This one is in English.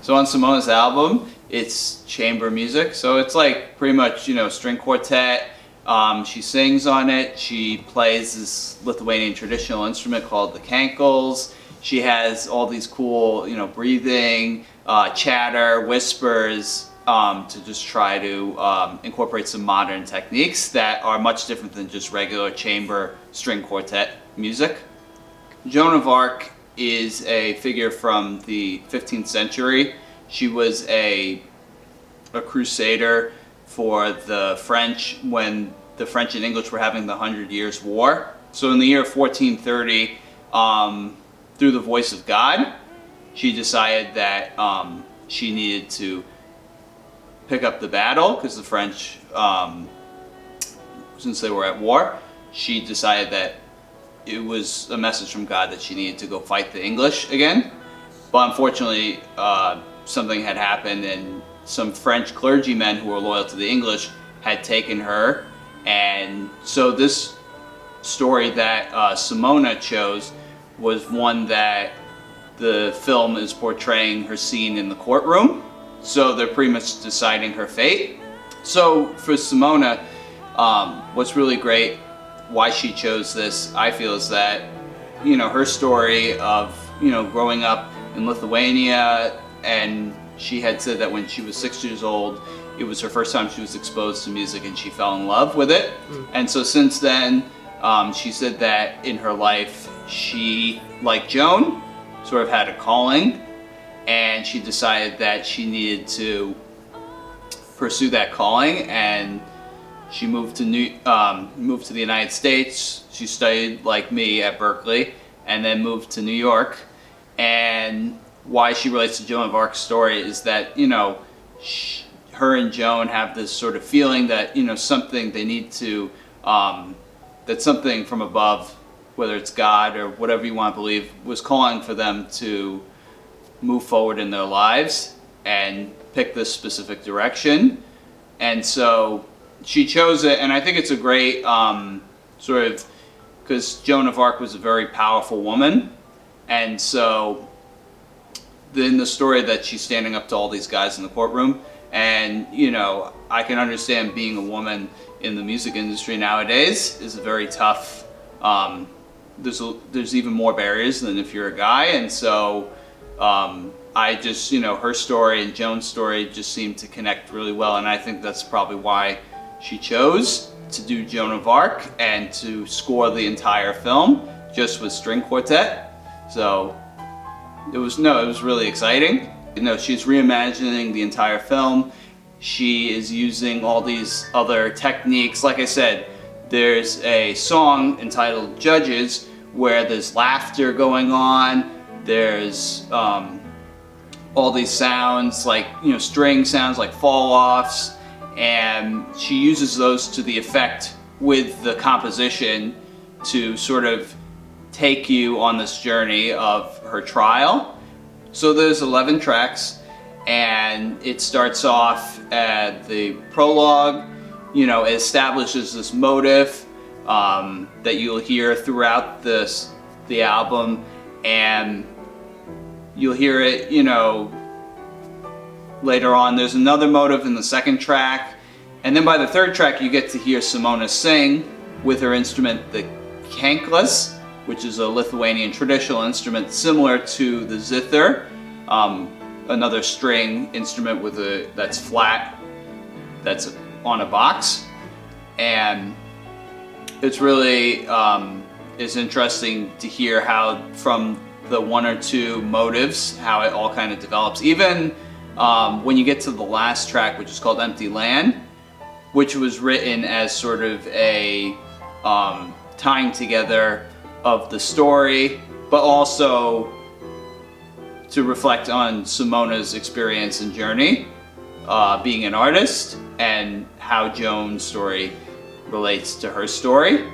So on Simona's album, it's chamber music. So it's like pretty much, you know, string quartet. She sings on it. She plays this Lithuanian traditional instrument called the kankles. She has all these cool, you know, breathing, chatter, whispers, to just try to incorporate some modern techniques that are much different than just regular chamber string quartet music. Joan of Arc is a figure from the 15th century. She was a crusader for the French when the French and English were having the 100 Years' War. So in the year 1430, through the voice of God, she decided that she needed to pick up the battle because the French, since they were at war, she decided that it was a message from God that she needed to go fight the English again. But unfortunately, something had happened, and some French clergymen who were loyal to the English had taken her. And so this story that Simona chose was one that the film is portraying her scene in the courtroom. So they're pretty much deciding her fate. So for Simona, what's really great, why she chose this, I feel, is that, you know, her story of, you know, growing up in Lithuania, and she had said that when she was 6 years old, it was her first time she was exposed to music and she fell in love with it. And so since then, she said that in her life, she, like Joan, sort of had a calling, and she decided that she needed to pursue that calling, and she moved to the United States. She studied, like me, at Berkeley, and then moved to New York. And why she relates to Joan of Arc's story is that, you know, her and Joan have this sort of feeling that, you know, something they need to, that something from above, whether it's God or whatever you want to believe, was calling for them to move forward in their lives and pick this specific direction. And so she chose it, and I think it's a great sort of, because Joan of Arc was a very powerful woman, and so in the story that she's standing up to all these guys in the courtroom, and, you know, I can understand being a woman in the music industry nowadays is a very tough, there's even more barriers than if you're a guy, and so I just, you know, her story and Joan's story just seemed to connect really well, and I think that's probably why she chose to do Joan of Arc and to score the entire film just with string quartet. So it was really exciting. You know, she's reimagining the entire film. She is using all these other techniques. Like I said, there's a song entitled Judges where there's laughter going on. There's all these sounds, like, you know, string sounds like fall-offs, and she uses those to the effect with the composition to sort of take you on this journey of her trial. So there's 11 tracks, and it starts off at the prologue. You know, it establishes this motive that you'll hear throughout the album, and you'll hear it, you know, later on. There's another motive in the second track, and then by the third track you get to hear Simona sing with her instrument, the kankles, which is a Lithuanian traditional instrument similar to the zither, another string instrument with that's flat, that's on a box. And it's really it's interesting to hear how from the one or two motives, how it all kind of develops. Even when you get to the last track, which is called Empty Land, which was written as sort of a tying together of the story, but also to reflect on Simona's experience and journey being an artist, and how Joan's story relates to her story.